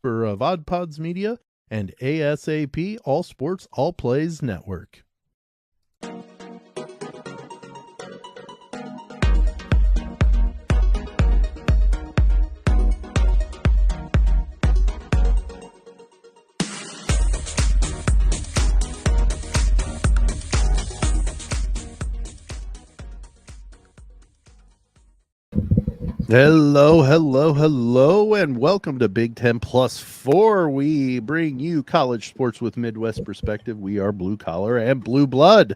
member of Odd Pods Media and ASAP All Sports All Plays Network. Hello, and welcome to Big Ten Plus 4. We bring you college sports with Midwest perspective. We are blue collar and blue blood.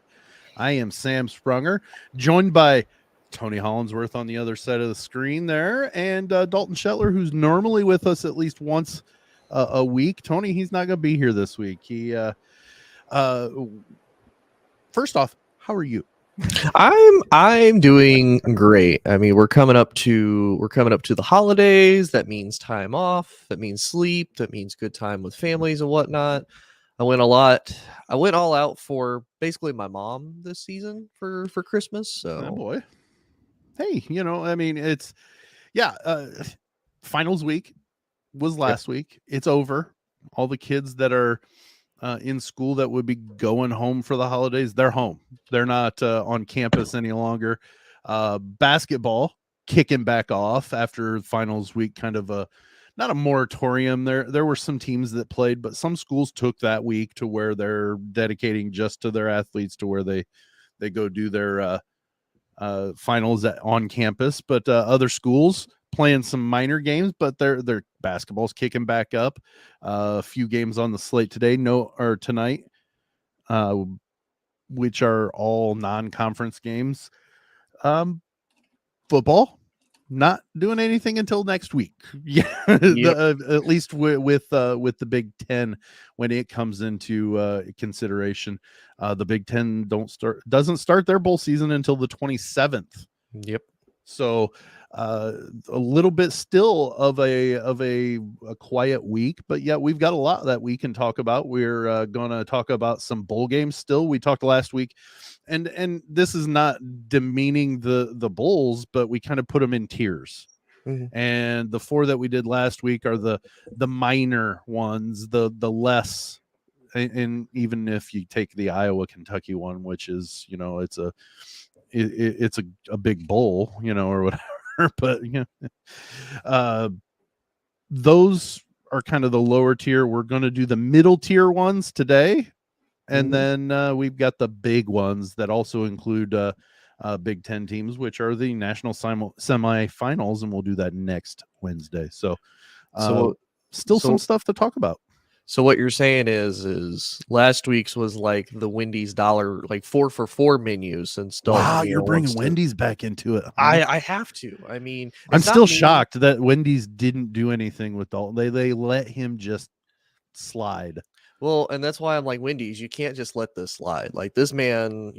I am Sam Sprunger, joined by Tony Hollinsworth on the other side of the screen there, and Dalton Shetler, who's normally with us at least once a week. Tony, he's not going to be here this week. He, first off, how are you? I'm doing great. I mean, we're coming up to the holidays. That means time off. That means sleep. That means good time with families and whatnot. I went all out for basically my mom this season for Christmas. So, oh boy, hey, I mean, it's finals week was last week. It's over. All the kids that are in school that would be going home for the holidays, they're home. They're not on campus any longer. Basketball kicking back off after finals week, kind of not a moratorium. There were some teams that played, but some schools took that week to where they're dedicating just to their athletes, to where they go do their finals on campus. But other schools playing some minor games, but their basketball's kicking back up. A few games on the slate tonight, which are all non-conference games. Football not doing anything until next week. Yeah, yep. At least with the Big Ten when it comes into consideration. The Big Ten doesn't start their bowl season until the 27th. Yep. So a little bit still of a quiet week, but yeah, we've got a lot that we can talk about. We're going to talk about some bowl games still. We talked last week, and this is not demeaning the bowls, but we kind of put them in tiers. Mm-hmm. And the four that we did last week are the minor ones, the less, and even if you take the Iowa Kentucky one, which is, it's a big bowl, or whatever. But those are kind of the lower tier. We're going to do the middle tier ones today, and then we've got the big ones that also include Big Ten teams, which are the national semifinals, and we'll do that next Wednesday. So some stuff to talk about. So what you're saying is last week's was like the Wendy's dollar, like 4 for $4 menus. Since wow, you're bringing Wendy's back into it. Huh? I have to. I mean, I'm still shocked that Wendy's didn't do anything with Dalton. They let him just slide. Well, and that's why I'm like, Wendy's, you can't just let this slide. Like this man,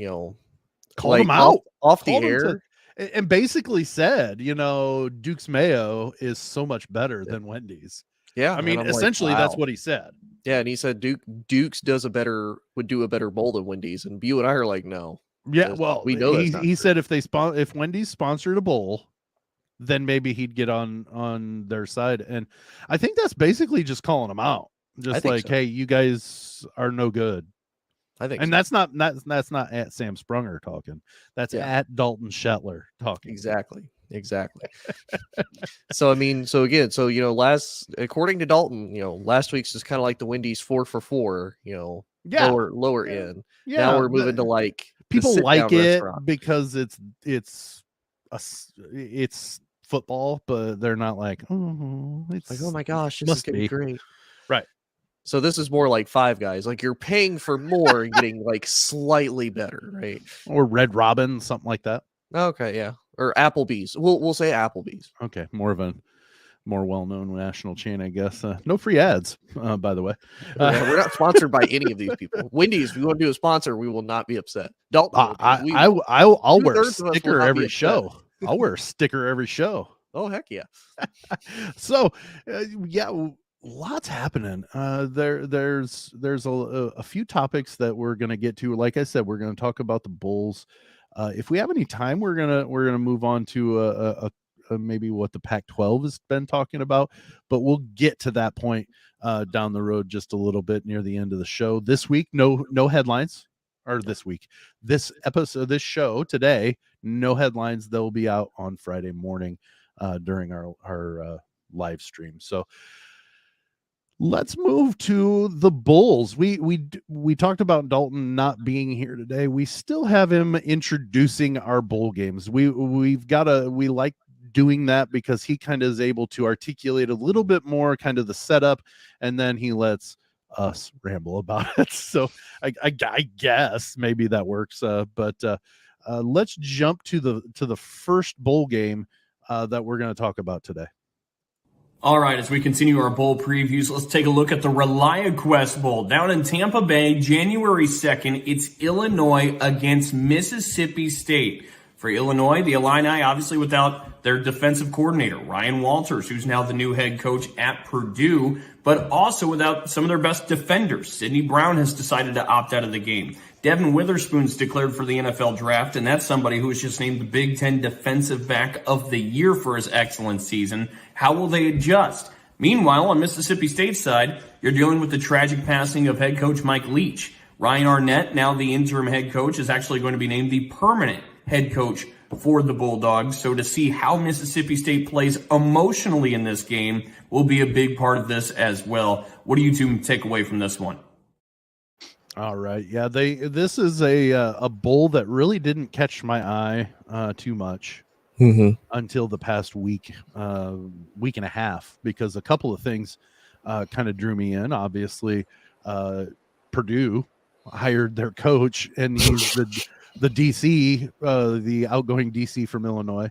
called him out off the air. And basically said, Duke's Mayo is so much better than Wendy's. Yeah, I mean, essentially, that's what he said. Yeah, and he said Duke's would do a better bowl than Wendy's, and you and I are like, no. Yeah, well, we know he said if Wendy's sponsored a bowl, then maybe he'd get on their side, and I think that's basically just calling them out, just like, hey, you guys are no good. I think, and that's not at Sam Sprunger talking. That's at Dalton Shetler talking. Exactly. So according to Dalton, last week's is kind of like the Wendy's 4 for $4, lower end. Yeah, now we're moving to like people like it because it's football, but they're not like, it's like, oh my gosh, this is gonna be great. Right. So this is more like Five Guys, like you're paying for more and getting like slightly better, right? Or Red Robin, something like that. Okay, yeah. Or Applebee's. We'll say Applebee's. Okay, more of a more well-known national chain, I guess. No free ads, by the way. We're not sponsored by any of these people. Wendy's, if you want to do a sponsor, we will not be upset. Dalton, I'll wear a sticker every show. I'll wear a sticker every show. Oh, heck yeah. So, lots happening. There's a few topics that we're going to get to. Like I said, we're going to talk about the Bulls. If we have any time, we're gonna move on to maybe what the Pac-12 has been talking about, but we'll get to that point down the road just a little bit near the end of the show. This week, no headlines, or this episode, this show today, no headlines. They'll be out on Friday morning during our live stream. So let's move to the Bulls. We talked about Dalton not being here today. We still have him introducing our bowl games. We like doing that because he kind of is able to articulate a little bit more kind of the setup, and then he lets us ramble about it. So I guess maybe that works. But let's jump to the first bowl game that we're going to talk about today. All right, as we continue our bowl previews, let's take a look at the Reliaquest Bowl. Down in Tampa Bay, January 2nd, it's Illinois against Mississippi State. For Illinois, the Illini, obviously without their defensive coordinator, Ryan Walters, who's now the new head coach at Purdue, but also without some of their best defenders. Sidney Brown has decided to opt out of the game. Devin Witherspoon's declared for the NFL draft, and that's somebody who was just named the Big Ten Defensive Back of the Year for his excellent season. How will they adjust? Meanwhile, on Mississippi State's side, you're dealing with the tragic passing of head coach Mike Leach. Ryan Arnett, now the interim head coach, is actually going to be named the permanent head coach for the Bulldogs. So to see how Mississippi State plays emotionally in this game will be a big part of this as well. What do you two take away from this one? All right. Yeah, this is a bowl that really didn't catch my eye too much until the past week and a half, because a couple of things kind of drew me in. Obviously, Purdue hired their coach, and he's the DC, the outgoing DC from Illinois.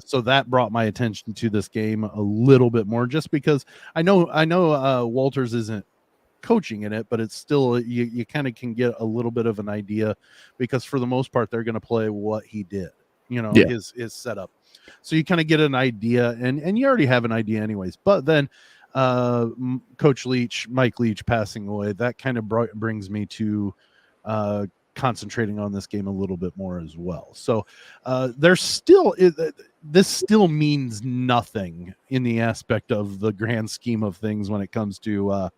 So that brought my attention to this game a little bit more, just because I know Walters isn't coaching in it, but it's still, you kind of can get a little bit of an idea, because for the most part they're going to play what he did, his setup. So you kind of get an idea, and you already have an idea anyways. But then Coach Leach, Mike Leach, passing away, that kind of brings me to concentrating on this game a little bit more as well. So there's still, this still means nothing in the aspect of the grand scheme of things when it comes to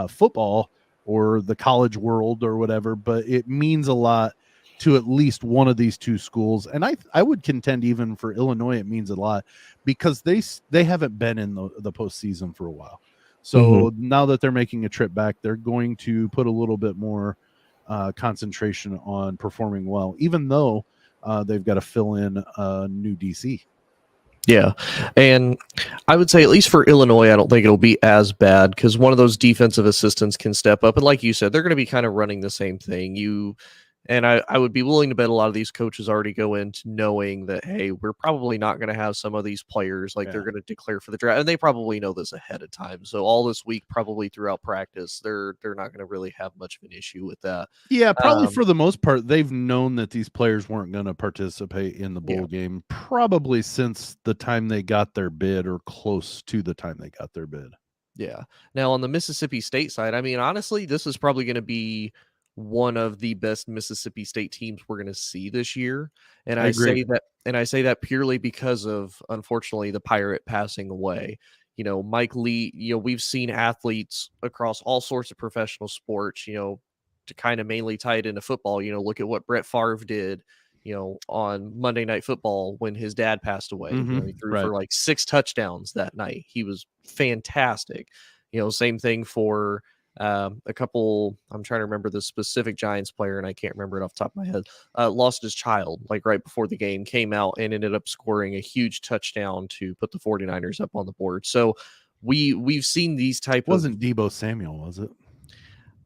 football or the college world or whatever, but it means a lot to at least one of these two schools. And I would contend even for Illinois it means a lot, because they haven't been in the postseason for a while. So now that they're making a trip back, they're going to put a little bit more concentration on performing well, even though they've got to fill in a new DC. Yeah, and I would say at least for Illinois, I don't think it'll be as bad, because one of those defensive assistants can step up, and like you said, they're going to be kind of running the same thing. I would be willing to bet a lot of these coaches already go into knowing that, hey, we're probably not going to have some of these players, like they're going to declare for the draft, and they probably know this ahead of time. So all this week, probably throughout practice, they're not going to really have much of an issue with that. Yeah, probably for the most part, they've known that these players weren't going to participate in the bowl game, probably since the time they got their bid, or close to the time they got their bid. Yeah. Now on the Mississippi State side, I mean, honestly, this is probably going to be one of the best Mississippi State teams we're going to see this year. And I say that purely because of, unfortunately, the Pirate passing away. Mike Lee, we've seen athletes across all sorts of professional sports, to kind of mainly tie it into football. Look at what Brett Favre did, on Monday Night Football when his dad passed away. He threw for like 6 touchdowns that night. He was fantastic. Same thing for a couple, I'm trying to remember the specific Giants player, and I can't remember it off the top of my head, lost his child like right before the game, came out and ended up scoring a huge touchdown to put the 49ers up on the board. So we've seen these Wasn't Deebo Samuel, was it?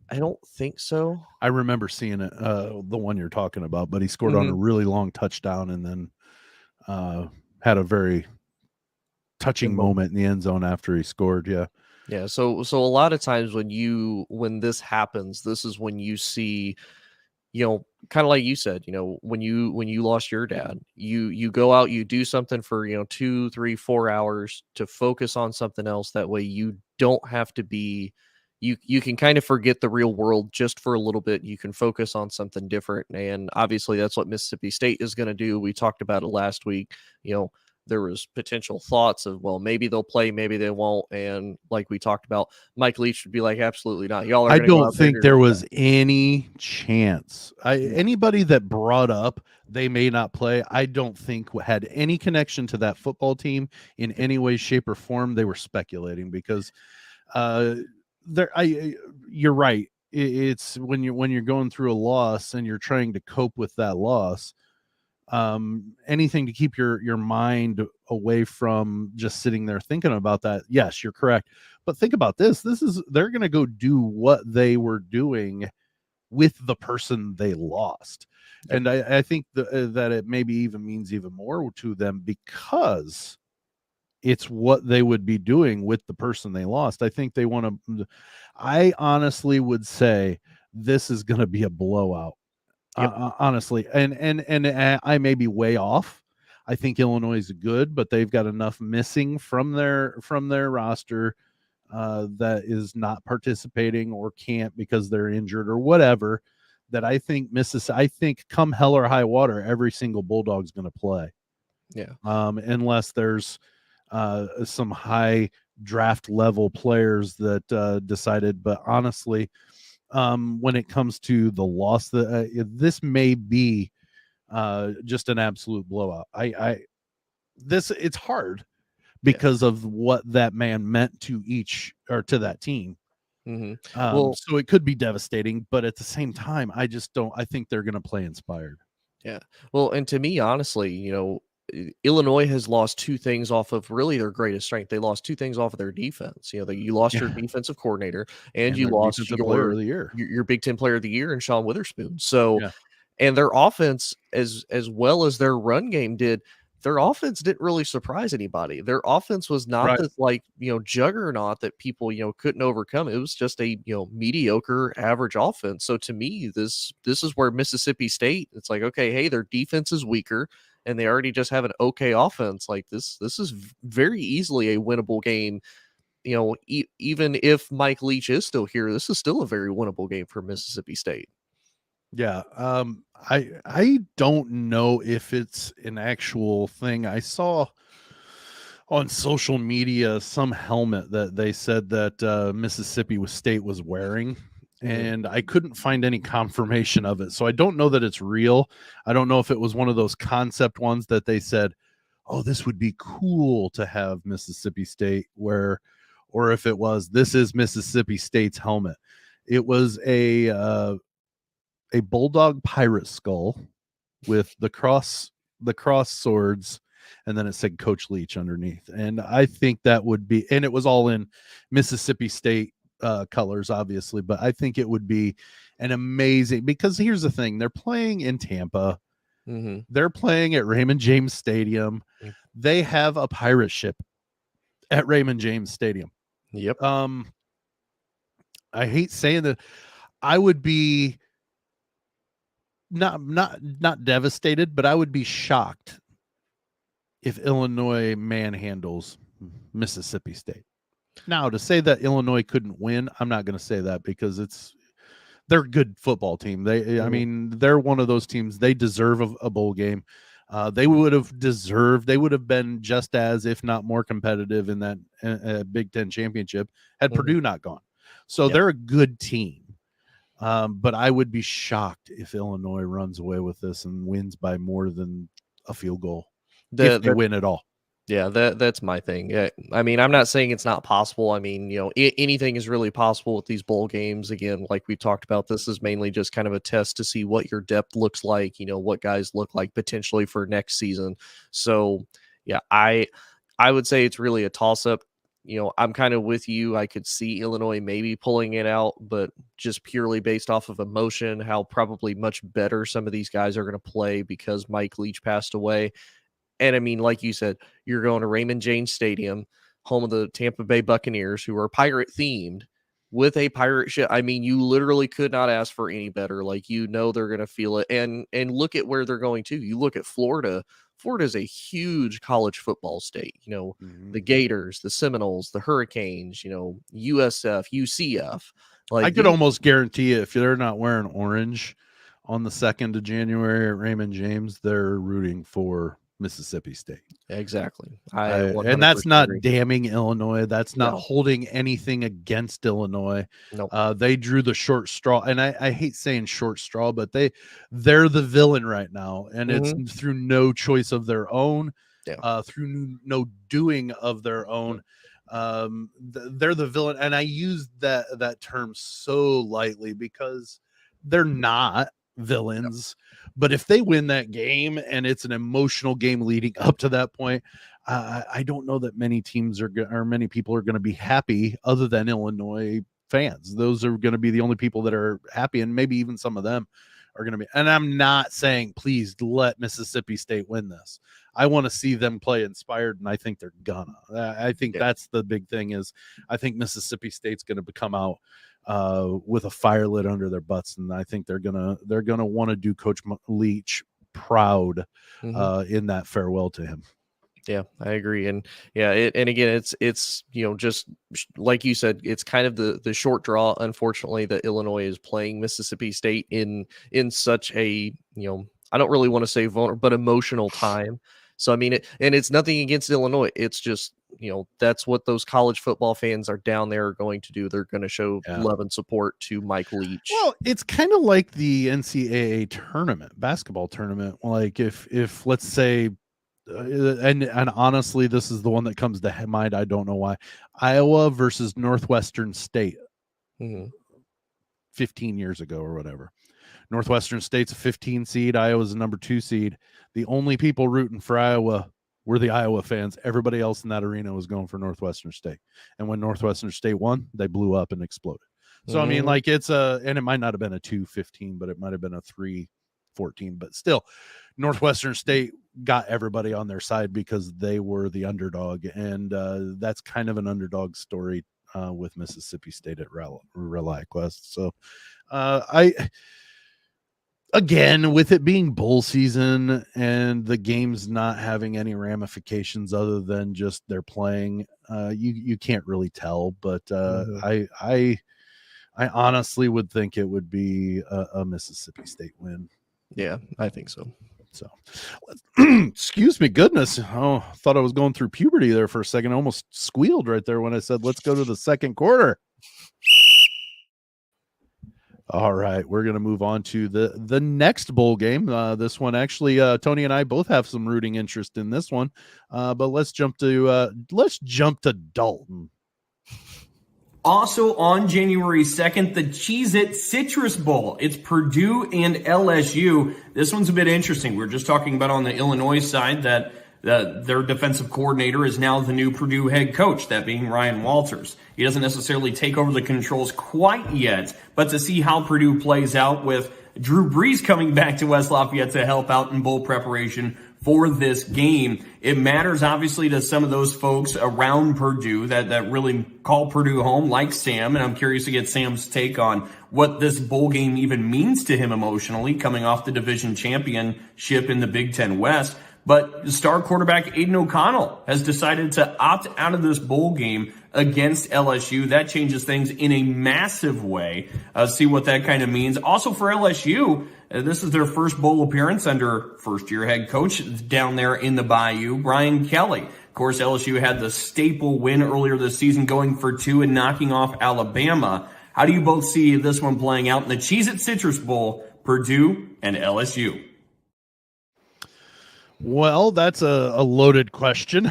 I don't think so. I remember seeing it, the one you're talking about, but he scored on a really long touchdown, and then had a very touching moment in the end zone after he scored. Yeah, so a lot of times when this happens, this is when you see, kind of like you said, when you lost your dad, you go out, you do something for 2, 3, 4 hours to focus on something else. That way you don't have to be, you can kind of forget the real world just for a little bit. You can focus on something different, and obviously that's what Mississippi State is going to do. We talked about it last week. there was potential thoughts of, well, maybe they'll play, maybe they won't. And like we talked about, Mike Leach would be like, absolutely not. Y'all are I going to go don't out there. think there was any chance. Anybody that brought up they may not play, I don't think had any connection to that football team in any way, shape, or form. They were speculating because you're right. It's when you're going through a loss and you're trying to cope with that loss. Anything to keep your mind away from just sitting there thinking about that. Yes, you're correct. But think about this. They're going to go do what they were doing with the person they lost. Yep. And I think that it maybe even means even more to them because it's what they would be doing with the person they lost. I think they want to, I honestly would say this is going to be a blowout. Yep. Honestly, and I may be way off. I think Illinois is good, but they've got enough missing from their roster that is not participating or can't because they're injured or whatever. That I think I think come hell or high water, every single Bulldog's going to play. Yeah. Unless there's some high draft level players that decided, but honestly. When it comes to the loss, this may be just an absolute blowout. It's hard because of what that man meant to to that team. Mm-hmm. So it could be devastating, but at the same time, I think they're going to play inspired. Yeah. Well, and to me, honestly, Illinois has lost two things off of really their greatest strength. They lost two things off of their defense. You lost your defensive coordinator and you lost player of the year. Your Big Ten player of the year in Sean Witherspoon. So, and their offense, as well as their run game did, their offense didn't really surprise anybody. Their offense was not this juggernaut that people, couldn't overcome. It was just a, mediocre average offense. So to me, this is where Mississippi State, it's like, okay, hey, their defense is weaker and they already just have an okay offense. Like this is very easily a winnable game. Even if Mike Leach is still here, this is still a very winnable game for Mississippi State. Yeah. I don't know if it's an actual thing. I saw on social media some helmet that they said that Mississippi State was wearing. And I couldn't find any confirmation of it. So I don't know that it's real. I don't know if it was one of those concept ones that they said, oh, this would be cool to have Mississippi State wear, or if it was, this is Mississippi State's helmet. It was a Bulldog pirate skull with the cross swords, and then it said Coach Leach underneath. And I think that would be, and it was all in Mississippi State colors, obviously, but I think it would be an amazing, because here's the thing, they're playing in Tampa. They're playing at Raymond James Stadium. They have a pirate ship at Raymond James Stadium. Yep. I hate saying that. I would be not devastated, but I would be shocked if Illinois manhandles Mississippi State. Now, to say that Illinois couldn't win, I'm not going to say that because they're a good football team. I mean, they're one of those teams. They deserve a bowl game. They would have been just as, if not more competitive in that Big Ten championship had Purdue not gone. So they're a good team. But I would be shocked if Illinois runs away with this and wins by more than a field goal. If they win at all. Yeah, that's my thing. Yeah, I mean, I'm not saying it's not possible. I mean, anything is really possible with these bowl games. Again, like we talked about, this is mainly just kind of a test to see what your depth looks like, what guys look like potentially for next season. So, yeah, I would say it's really a toss-up. I'm kind of with you. I could see Illinois maybe pulling it out, but just purely based off of emotion, how probably much better some of these guys are going to play because Mike Leach passed away. And I mean, like you said, you're going to Raymond James Stadium, home of the Tampa Bay Buccaneers, who are pirate themed, with a pirate ship. I mean, you literally could not ask for any better. Like, they're going to feel it. And look at where they're going to. You look at Florida. Florida is a huge college football state. The Gators, the Seminoles, the Hurricanes, USF, UCF. Like, I could almost guarantee you, if they're not wearing orange on the 2nd of January at Raymond James, they're rooting for Mississippi State. Exactly. And that's 100% not agree. damning Illinois. That's not No. holding anything against Illinois. Nope. They drew the short straw, and I hate saying short straw, but they're the villain right now, and it's through no choice of their own, through no doing of their own. They're the villain, and I use that term so lightly because they're not villains. But if they win that game and it's an emotional game leading up to that point, I don't know that many teams or many people are going to be happy other than Illinois fans. Those are going to be the only people that are happy, and maybe even some of them are going to be. And I'm not saying please let Mississippi State win this. I want to see them play inspired, and I think they're gonna. I think that's the big thing is I think Mississippi State's going to come out with a fire lit under their butts, and I think they're gonna want to do Coach Leach proud in that farewell to him. Yeah, I agree. And and again, it's just like you said, it's kind of the short draw, unfortunately, that Illinois is playing Mississippi State in such a, I don't really want to say vulnerable, but emotional time. So, I mean, it's nothing against Illinois. It's just, that's what those college football fans are down there going to do. They're going to show love and support to Mike Leach. Well, it's kind of like the NCAA tournament, basketball tournament. Like if let's say, and honestly, this is the one that comes to mind. I don't know why. Iowa versus Northwestern State 15 years ago or whatever. Northwestern State's a 15 seed. Iowa's a number 2 seed. The only people rooting for Iowa were the Iowa fans. Everybody else in that arena was going for Northwestern State. And when Northwestern State won, they blew up and exploded. So, I mean, like and it might not have been a 2-15, but it might have been a 3-14. But still, Northwestern State got everybody on their side because they were the underdog. And that's kind of an underdog story with Mississippi State at Reliaquest. So again, with it being bowl season and the games not having any ramifications other than just they're playing, you can't really tell. But I honestly would think it would be a Mississippi State win. Yeah, I think so. So, excuse me, goodness. Oh, thought I was going through puberty there for a second. I almost squealed right there when I said, let's go to the second quarter. All right, we're going to move on to the next bowl game. This one, actually, Tony and I both have some rooting interest in this one. But let's jump to Dalton. Also on January 2nd, the Cheez-It Citrus Bowl. It's Purdue and LSU. This one's a bit interesting. We were just talking about on the Illinois side that their defensive coordinator is now the new Purdue head coach, that being Ryan Walters. He doesn't necessarily take over the controls quite yet, but to see how Purdue plays out with Drew Brees coming back to West Lafayette to help out in bowl preparation for this game, it matters obviously to some of those folks around Purdue that really call Purdue home, like Sam, and I'm curious to get Sam's take on what this bowl game even means to him emotionally, coming off the division championship in the Big Ten West. But star quarterback Aidan O'Connell has decided to opt out of this bowl game against LSU. That changes things in a massive way. See what that kind of means. Also for LSU, this is their first bowl appearance under first-year head coach down there in the Bayou, Brian Kelly. Of course, LSU had the staple win earlier this season, going for 2 and knocking off Alabama. How do you both see this one playing out in the Cheez-It Citrus Bowl, Purdue and LSU? Well, that's a loaded question.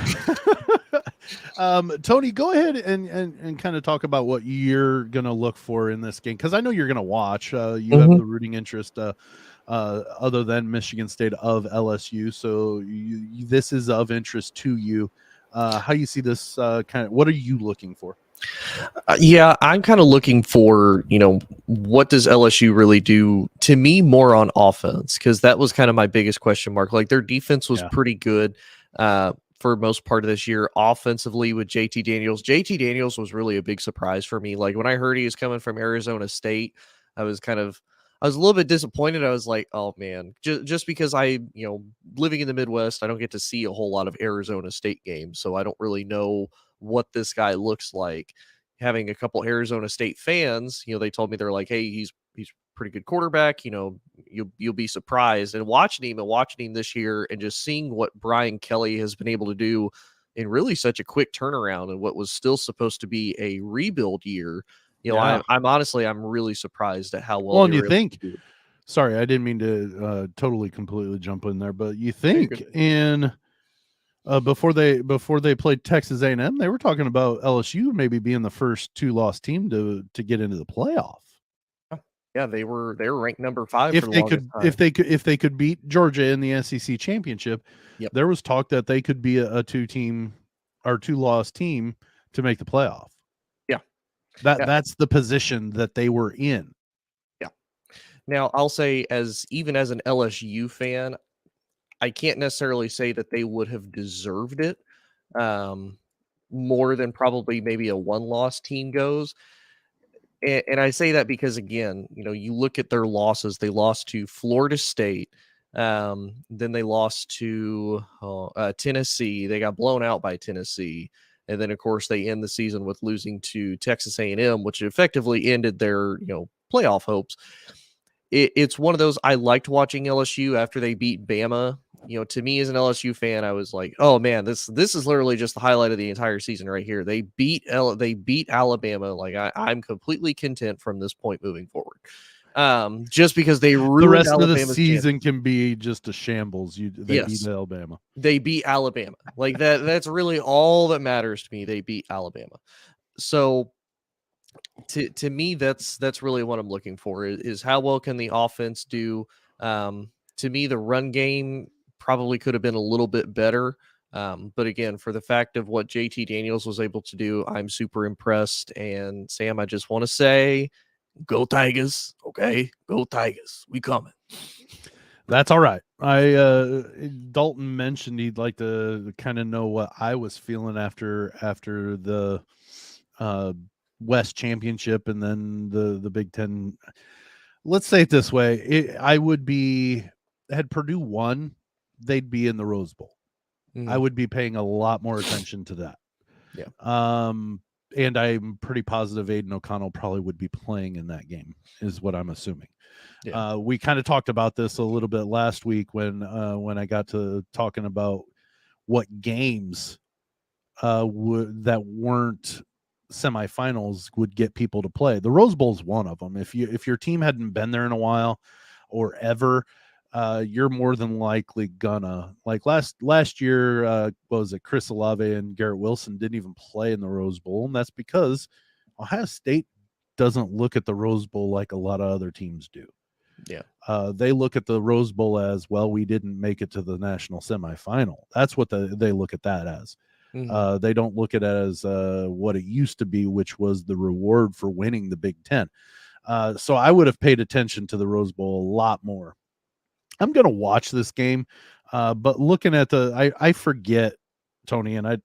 Tony, go ahead and kind of talk about what you're going to look for in this game, because I know you're going to watch. You have the rooting interest other than Michigan State of LSU, so this is of interest to you. How do you see this what are you looking for? I'm kind of looking for, what does LSU really do to me more on offense? Because that was kind of my biggest question mark. Like, their defense was pretty good for most part of this year. Offensively with JT Daniels was really a big surprise for me. Like, when I heard he was coming from Arizona State, I was a little bit disappointed. I was like, oh man, just because living in the Midwest, I don't get to see a whole lot of Arizona State games. So I don't really know what this guy looks like. having a couple Arizona State fans, they told me they're like, hey, he's a pretty good quarterback. You'll be surprised. And watching him this year and just seeing what Brian Kelly has been able to do in really such a quick turnaround and what was still supposed to be a rebuild year. I'm really surprised at how well. And you think, sorry, I didn't mean to totally completely jump in there, but you think before they played Texas A&M, they were talking about LSU maybe being the first 2-loss team to get into the playoff. Yeah, they were ranked number 5 if they could beat Georgia in the SEC championship. Yep. There was talk that they could be a 2-loss team to make the playoff. Yeah. That's the position that they were in. Yeah. Now, I'll say even as an LSU fan, I can't necessarily say that they would have deserved it more than probably maybe a 1-loss team goes. And I say that because, again, you look at their losses. They lost to Florida State. Then they lost to Tennessee. They got blown out by Tennessee. And then, of course, they end the season with losing to Texas A&M, which effectively ended their, playoff hopes. It's one of those. I liked watching LSU after they beat Bama. To me as an LSU fan, I was like, oh man, this is literally just the highlight of the entire season right here. They beat Alabama. Like I'm completely content from this point moving forward. Just because they ruined the rest Alabama's of the season can be just a shambles. They beat Alabama. They beat Alabama. Like that's really all that matters to me. They beat Alabama. So to me, that's really what I'm looking for is how well can the offense do. To me, the run game probably could have been a little bit better. But again, for the fact of what JT Daniels was able to do, I'm super impressed. And Sam, I just want to say, go Tigers. Okay. Go Tigers. We coming. That's all right. Dalton mentioned he'd like to kind of know what I was feeling after the West Championship and then the Big Ten. Let's say it this way. Had Purdue won, they'd be in the Rose Bowl. Mm-hmm. I would be paying a lot more attention to that. Yeah. And I'm pretty positive Aidan O'Connell probably would be playing in that game, is what I'm assuming. Yeah. We kind of talked about this a little bit last week when I got to talking about what games that weren't semifinals would get people to play. The Rose Bowl is one of them. If your team hadn't been there in a while or ever, you're more than likely gonna, like last year, what was it? Chris Olave and Garrett Wilson didn't even play in the Rose Bowl, and that's because Ohio State doesn't look at the Rose Bowl like a lot of other teams do. Yeah. They look at the Rose Bowl as, well, we didn't make it to the national semifinal. That's what they look at that as. Mm-hmm. They don't look at it as what it used to be, which was the reward for winning the Big Ten. So I would have paid attention to the Rose Bowl a lot more. I'm going to watch this game, but looking at I forget, Tony, and I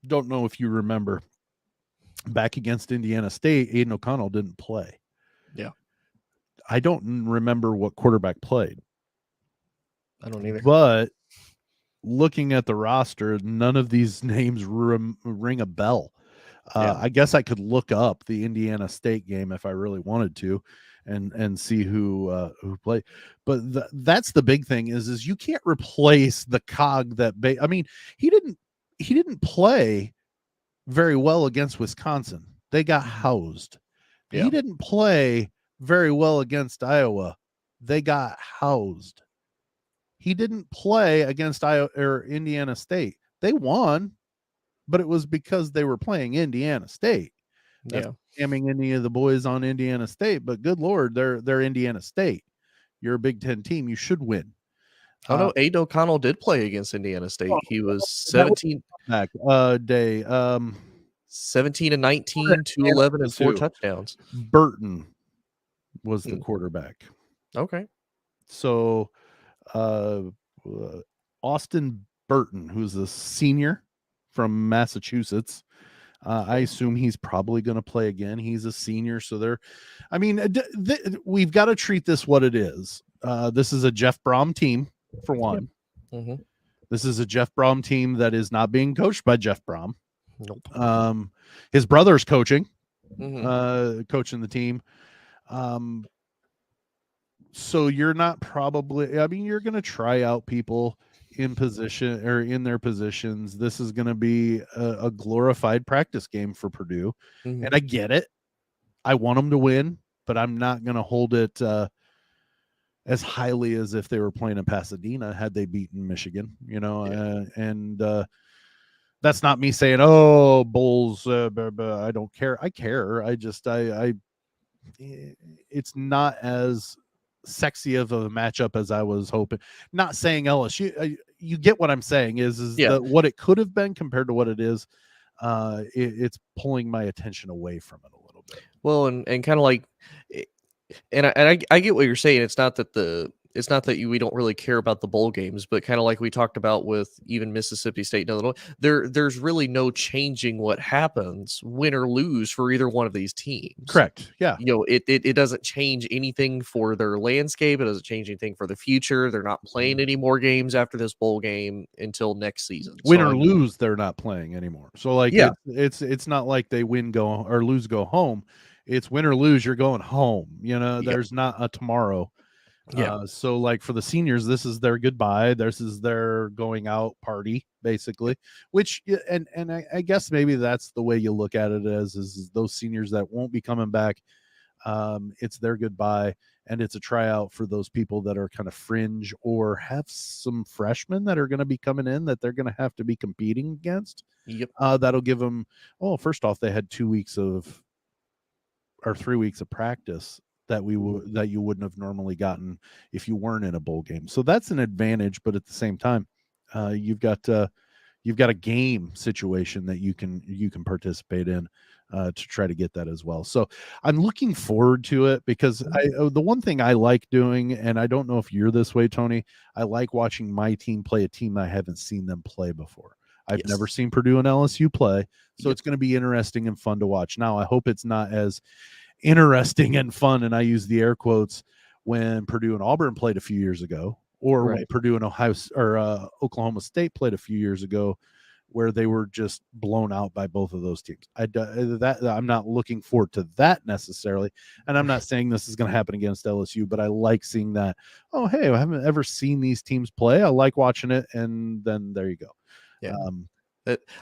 don't know if you remember, back against Indiana State, Aidan O'Connell didn't play. Yeah. I don't remember what quarterback played. I don't either. But looking at the roster, none of these names ring a bell. I guess I could look up the Indiana State game if I really wanted to and see who played. But that's the big thing is you can't replace the cog that he didn't play very well against Wisconsin. They got housed. Yeah. He didn't play very well against Iowa. They got housed. He didn't play against Iowa or Indiana State. They won, but it was because they were playing Indiana State. That's damning any of the boys on Indiana State, but good Lord, they're Indiana State. You're a Big Ten team. You should win. Oh no, Aidan O'Connell did play against Indiana State. He was 17 back 17 and 19, 211 and 4 touchdowns. Burton was the quarterback. Okay. So Austin Burton, who's a senior from Massachusetts, I assume he's probably going to play again. He's a senior, so we've got to treat this what it is. This is a Jeff Brom team, for one. Mm-hmm. This is a Jeff Brom team that is not being coached by Jeff Brom. Nope. His brother's coaching. coaching the team. So you're not probably, I mean, you're going to try out people in position or in their positions. This is going to be a glorified practice game for Purdue. And I get it. I want them to win, but I'm not going to hold it as highly as if they were playing in Pasadena had they beaten Michigan, and that's not me saying, oh, Bulls, I don't care. I care. It's not as sexy of a matchup as I was hoping. Not saying LSU, you get what I'm saying is that what it could have been compared to what it is. It's pulling my attention away from it a little bit. Well, and kind of like, and I get what you're saying. It's not that we don't really care about the bowl games, but kind of like we talked about with even Mississippi State and Illinois, there's really no changing what happens, win or lose, for either one of these teams. Correct. Yeah. It doesn't change anything for their landscape. It doesn't change anything for the future. They're not playing any more games after this bowl game until next season. Win or lose, they're not playing anymore. So like, it's not like they win, go, or lose, go home. It's win or lose, you're going home. There's not a tomorrow. So like for the seniors, this is their goodbye. This is their going out party, basically, which, and I guess maybe that's the way you look at it is those seniors that won't be coming back. It's their goodbye, and it's a tryout for those people that are kind of fringe or have some freshmen that are going to be coming in that they're going to have to be competing against. That'll give them, first off, they had 2 weeks or 3 weeks of practice that you wouldn't have normally gotten if you weren't in a bowl game. So that's an advantage, but at the same time, you've got a game situation that you can participate in to try to get that as well. So I'm looking forward to it because the one thing I like doing, and I don't know if you're this way, Tony, I like watching my team play a team I haven't seen them play before. I've never seen Purdue and LSU play, so it's going to be interesting and fun to watch. Now, I hope it's not as interesting and fun, and I use the air quotes, when Purdue and Auburn played a few years ago, or when Purdue and Oklahoma State played a few years ago, where they were just blown out by both of those teams. I'm not looking forward to that necessarily, and I'm not saying this is going to happen against LSU, but I like seeing that. Oh, hey, I haven't ever seen these teams play. I like watching it, and then there you go. Yeah.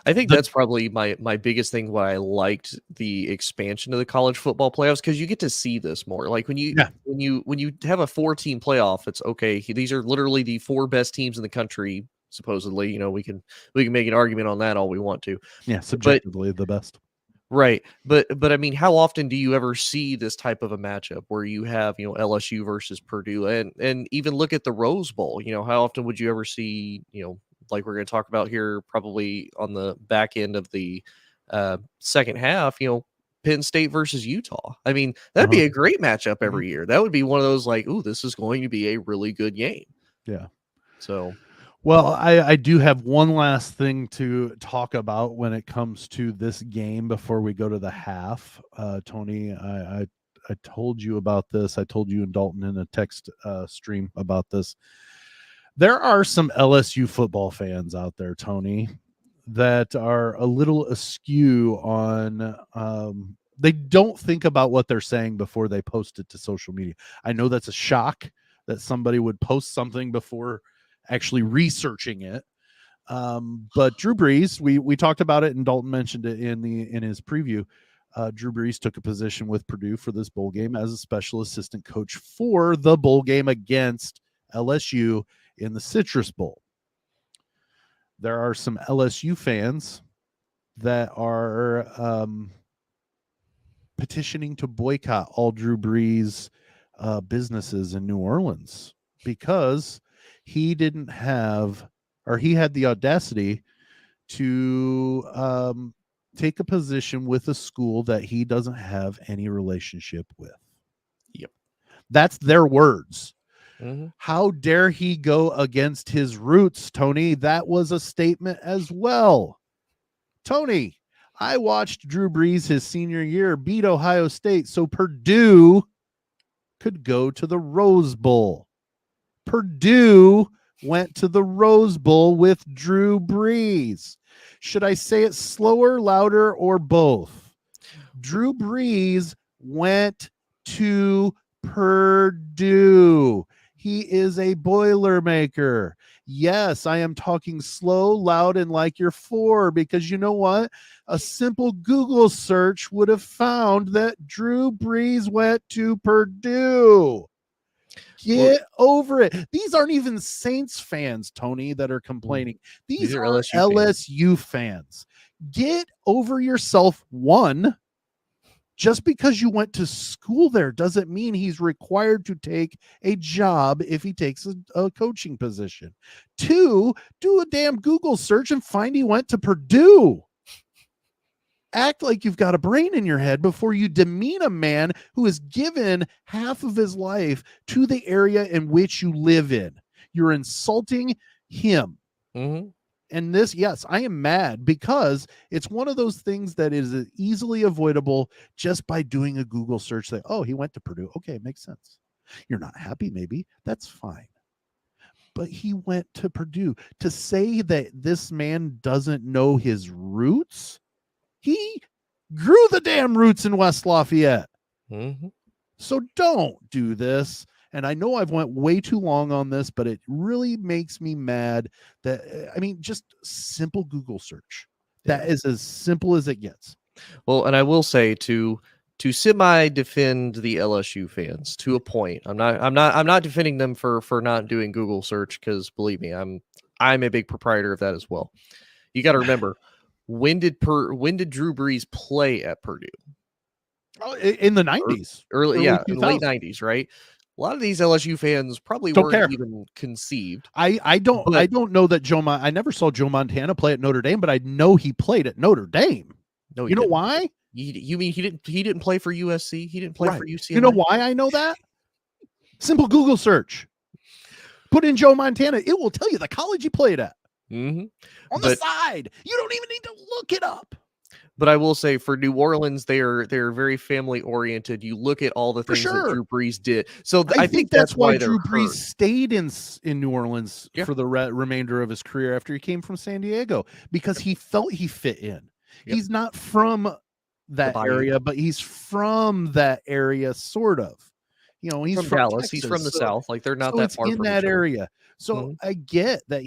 I think that's probably my biggest thing why I liked the expansion of the college football playoffs, because you get to see this more. Like when you have a 4-team playoff, it's okay. These are literally the 4 best teams in the country, supposedly. We can make an argument on that all we want to. Yeah, subjectively the best. Right. But I mean, how often do you ever see this type of a matchup where you have, LSU versus Purdue, and even look at the Rose Bowl? How often would you ever see, like we're going to talk about here, probably on the back end of the second half, Penn State versus Utah. I mean, that'd be a great matchup every year. That would be one of those like, ooh, this is going to be a really good game. Yeah. So, well, I do have one last thing to talk about when it comes to this game before we go to the half. Tony, I told you about this. I told you and Dalton in a text stream about this. There are some LSU football fans out there, Tony, that are a little askew on they don't think about what they're saying before they post it to social media. I know that's a shock that somebody would post something before actually researching it. But Drew Brees, we talked about it, and Dalton mentioned it in his preview. Drew Brees took a position with Purdue for this bowl game as a special assistant coach for the bowl game against LSU in the Citrus Bowl. There are some LSU fans that are petitioning to boycott all Drew Brees businesses in New Orleans because he didn't have, or he had the audacity to take a position with a school that he doesn't have any relationship with. Yep. That's their words. Mm-hmm. How dare he go against his roots, Tony? That was a statement as well. Tony, I watched Drew Brees his senior year beat Ohio State so Purdue could go to the Rose Bowl. Purdue went to the Rose Bowl with Drew Brees. Should I say it slower, louder, or both? Drew Brees went to Purdue. He is a Boilermaker. Yes, I am talking slow, loud, and like you're 4, because you know what? A simple Google search would have found that Drew Brees went to Purdue. Get over it. These aren't even Saints fans, Tony, that are complaining. These are LSU fans. Get over yourself. One, just because you went to school there doesn't mean he's required to take a job if he takes a coaching position. 2, do a damn Google search and find he went to Purdue. Act like you've got a brain in your head before you demean a man who has given half of his life to the area in which you live in. You're insulting him. Mm-hmm. And this, yes, I am mad because it's one of those things that is easily avoidable just by doing a Google search that, oh, he went to Purdue. Okay, it makes sense. You're not happy, maybe. That's fine. But he went to Purdue. To say that this man doesn't know his roots, he grew the damn roots in West Lafayette. Mm-hmm. So don't do this. And I know I've went way too long on this, but it really makes me mad that, I mean, just simple Google search. That is as simple as it gets. Well, and I will say to semi defend the LSU fans to a point. I'm not defending them for not doing Google search, because believe me, I'm a big proprietor of that as well. You got to remember, when did Drew Brees play at Purdue? Oh, in the 90s. Early in the late 90s, right? A lot of these LSU fans probably weren't even conceived. I don't know that I never saw Joe Montana play at Notre Dame, but I know he played at Notre Dame. No, you know why? You mean he didn't play for USC? He didn't play for UCLA? You know why I know that? Simple Google search. Put in Joe Montana. It will tell you the college he played at. Mm-hmm. On the side. You don't even need to look it up. But I will say, for New Orleans, they're very family oriented. You look at all the things that Drew Brees did. So I think that's why Drew Brees stayed in New Orleans for the remainder of his career after he came from San Diego, because he felt he fit in. Yep. He's not from that area, but he's from that area, sort of. You know, he's from Dallas. Texas, he's from the South. Like, they're not so that far in from that each area. So I get that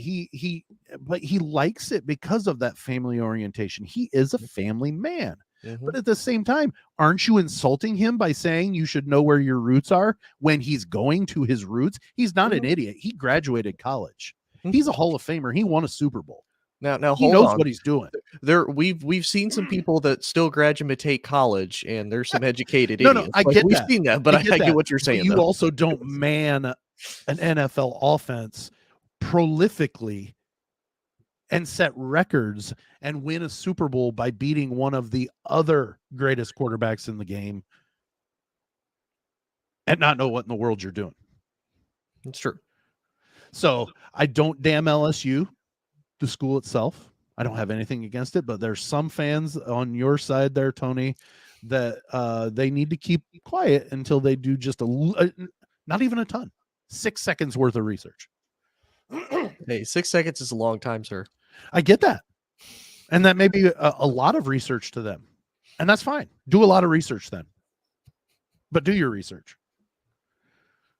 but he likes it because of that family orientation. He is a family man. But at the same time, aren't you insulting him by saying you should know where your roots are when he's going to his roots? He's not an idiot. He graduated college. He's a Hall of Famer. He won a Super Bowl. Now he knows what he's doing. We've seen some people that still graduate college, and there's some educated idiots. No, I get we've that. seen that, but I get what you're saying. But you also don't man an NFL offense prolifically and set records and win a Super Bowl by beating one of the other greatest quarterbacks in the game and not know what in the world you're doing. It's true. So I don't damn LSU, the school itself. I don't have anything against it, but there's some fans on your side there, Tony, that they need to keep quiet until they do just not even a ton, 6 seconds worth of research. Hey, 6 seconds is a long time, sir. I get that. And that may be a lot of research to them. And that's fine. Do a lot of research then. But do your research.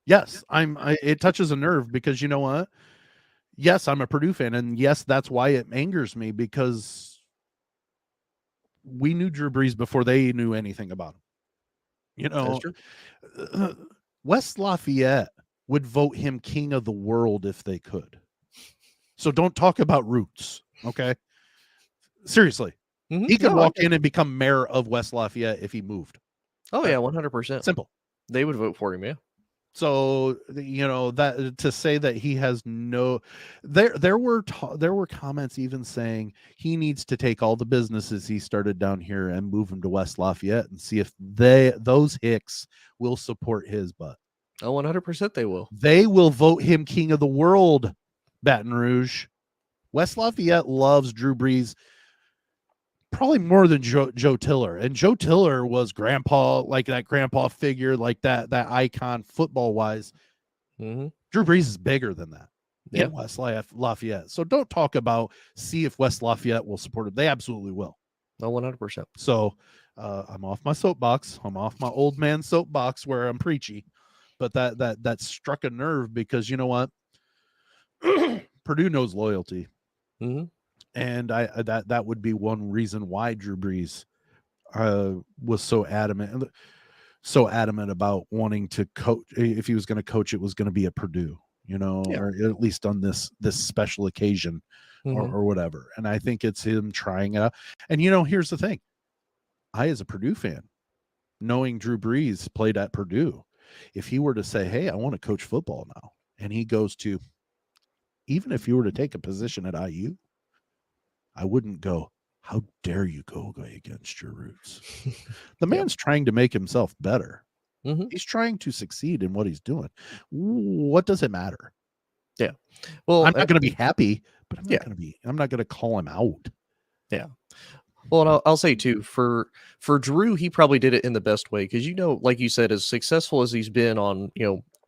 Yes, it touches a nerve, because you know what? Yes, I'm a Purdue fan, and yes, that's why it angers me, because we knew Drew Brees before they knew anything about him. You know, West Lafayette would vote him king of the world if they could. So don't talk about roots, okay? Seriously. He could walk in and become mayor of West Lafayette if he moved. Oh, yeah, 100%. Simple. They would vote for him, yeah. So, you know, that to say that he has no, there were comments even saying he needs to take all the businesses he started down here and move them to West Lafayette and see if those hicks will support his butt. Oh, 100% they will. They will vote him king of the world, Baton Rouge. West Lafayette loves Drew Brees probably more than Joe Tiller. And Joe Tiller was grandpa, like that grandpa figure, like that icon football wise. Drew Brees is bigger than that in West Lafayette. So don't talk about see if West Lafayette will support him. They absolutely will. No, 100%. So I'm off my soapbox. I'm off my old man soapbox where I'm preachy, but that struck a nerve because you know what? Purdue knows loyalty. Mm-hmm. And that would be one reason why Drew Brees was so adamant about wanting to coach. If he was going to coach, it was going to be at Purdue, or at least on this special occasion or whatever. And I think it's him trying it out. And here's the thing. I, as a Purdue fan, knowing Drew Brees played at Purdue, if he were to say, hey, I want to coach football now, and he goes to, even if you were to take a position at IU, I wouldn't go, how dare you go against your roots? The man's trying to make himself better. Mm-hmm. He's trying to succeed in what he's doing. What does it matter? Yeah. Well, I'm not going to be happy, but I'm not going to call him out. Yeah. Well, and I'll say too, for Drew, he probably did it in the best way because like you said, as successful as he's been on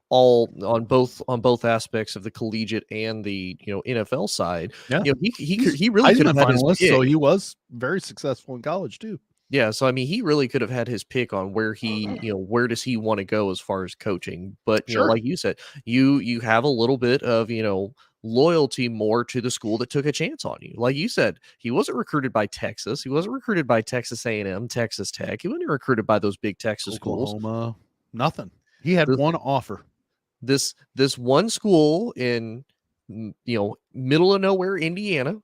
on both aspects of the collegiate and the NFL side, he really could have had his pick. So he was very successful in college too. Yeah, so I mean, he really could have had his pick on where he where does he want to go as far as coaching. But like you said, you have a little bit of loyalty more to the school that took a chance on you. Like you said, he wasn't recruited by Texas. He wasn't recruited by Texas A&M, Texas Tech. He wasn't recruited by those big Texas schools. Nothing. He had one offer. This one school in middle of nowhere, Indiana,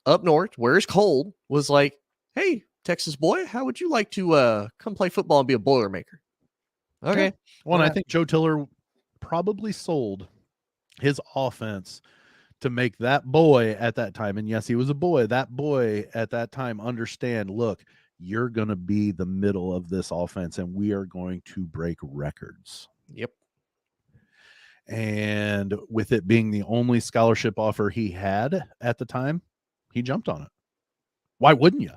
up north, where it's cold, was like, hey, Texas boy, how would you like to come play football and be a Boilermaker? Okay. Yeah. Well, I think Joe Tiller probably sold his offense to make that boy at that time, and yes, he was a boy, that boy at that time understand, look, you're going to be the middle of this offense and we are going to break records. Yep. And with it being the only scholarship offer he had at the time, he jumped on it. Why wouldn't you?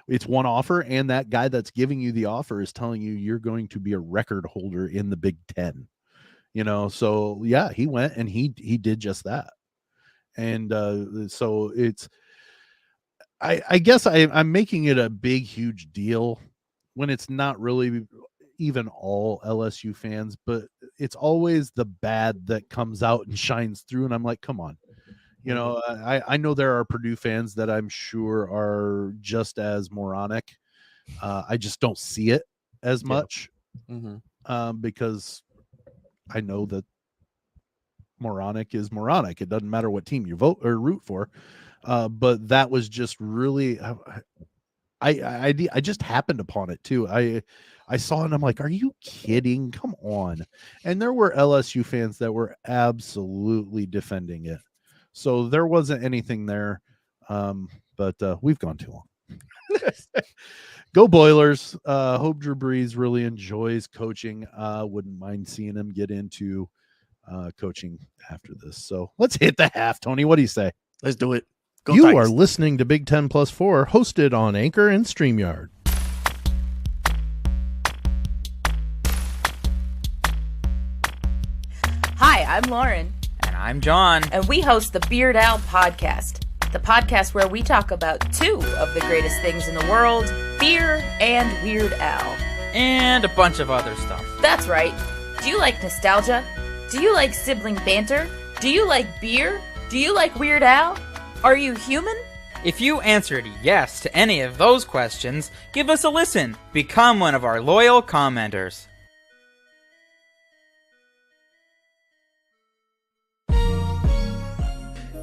It's one offer, and that guy that's giving you the offer is telling you you're going to be a record holder in the Big Ten. So yeah, he went and he did just that. And so it's, I guess I'm making it a big, huge deal when it's not really even all LSU fans, but it's always the bad that comes out and shines through. And I'm like, come on. I know there are Purdue fans that I'm sure are just as moronic. I just don't see it as much because I know that moronic is moronic. It doesn't matter what team you vote or root for. But that was just really, I just happened upon it too. I saw it and I'm like, are you kidding? Come on. And there were LSU fans that were absolutely defending it. So there wasn't anything there. But we've gone too long. Go Boilers. Hope Drew Brees really enjoys coaching. Wouldn't mind seeing him get into coaching after this. So let's hit the half, Tony. What do you say? Let's do it. Go you Tigers. Are listening to Big 10 Plus 4, hosted on Anchor and StreamYard. Hi, I'm Lauren. And I'm John. And we host the Beard Owl Podcast, the podcast where we talk about two of the greatest things in the world, beer and Weird Al. And a bunch of other stuff. That's right. Do you like nostalgia? Do you like sibling banter? Do you like beer? Do you like Weird Al? Are you human? If you answered yes to any of those questions, give us a listen. Become one of our loyal commenters.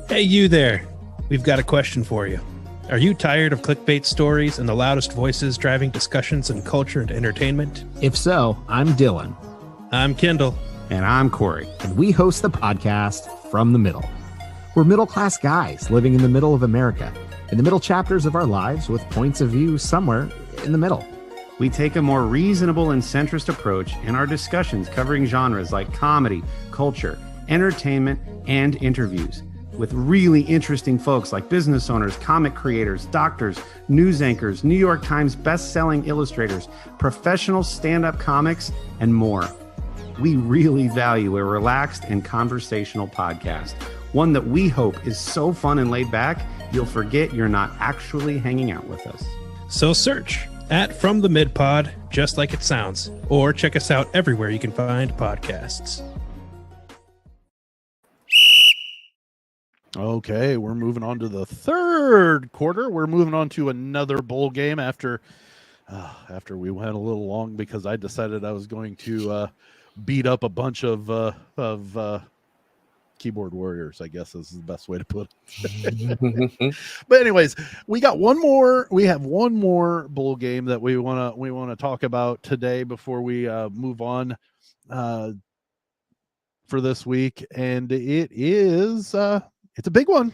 Hey, you there. We've got a question for you. Are you tired of clickbait stories and the loudest voices driving discussions in culture and entertainment? If so, I'm Dylan. I'm Kendall. And I'm Corey. And we host the podcast From the Middle. We're middle-class guys living in the middle of America, in the middle chapters of our lives with points of view somewhere in the middle. We take a more reasonable and centrist approach in our discussions covering genres like comedy, culture, entertainment, and interviews with really interesting folks like business owners, comic creators, doctors, news anchors, New York Times best-selling illustrators, professional stand-up comics, and more. We really value a relaxed and conversational podcast, one that we hope is so fun and laid back, you'll forget you're not actually hanging out with us. So search at From the Mid Pod, just like it sounds, or check us out everywhere you can find podcasts. Okay, we're moving on to the third quarter. We're moving on to another bowl game after we went a little long because I decided I was going to beat up a bunch of keyboard warriors, I guess is the best way to put it. But anyways, we have one more bowl game that we want to talk about today before we move on for this week, and it is it's a big one,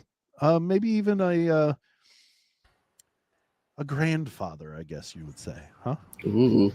maybe even a grandfather, I guess you would say, huh? Ooh.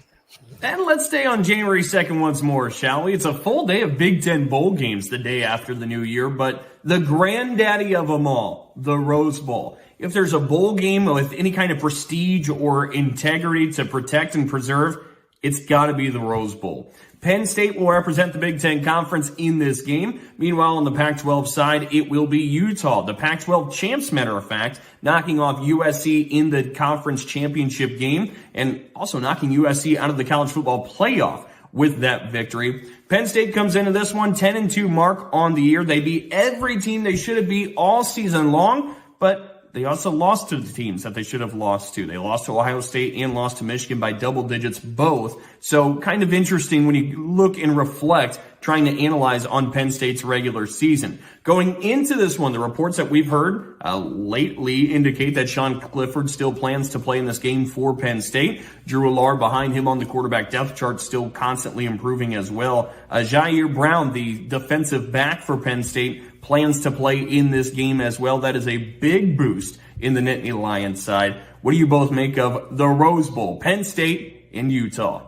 And let's stay on January 2nd once more, shall we? It's a full day of Big Ten bowl games the day after the new year, but the granddaddy of them all, the Rose Bowl. If there's a bowl game with any kind of prestige or integrity to protect and preserve, it's got to be the Rose Bowl. Penn State will represent the Big Ten Conference in this game. Meanwhile, on the Pac-12 side, it will be Utah, the Pac-12 champs, matter of fact, knocking off USC in the conference championship game and also knocking USC out of the college football playoff with that victory. Penn State comes into this one 10-2 mark on the year. They beat every team they should have beat all season long, but they also lost to the teams that they should have lost to. They lost to Ohio State and lost to Michigan by double digits both. So kind of interesting when you look and reflect, trying to analyze on Penn State's regular season. Going into this one, the reports that we've heard lately indicate that Sean Clifford still plans to play in this game for Penn State. Drew Allard behind him on the quarterback depth chart, still constantly improving as well. Jair Brown, the defensive back for Penn State, plans to play in this game as well. That is a big boost in the Nittany Lions side. What do you both make of the Rose Bowl, Penn State and Utah?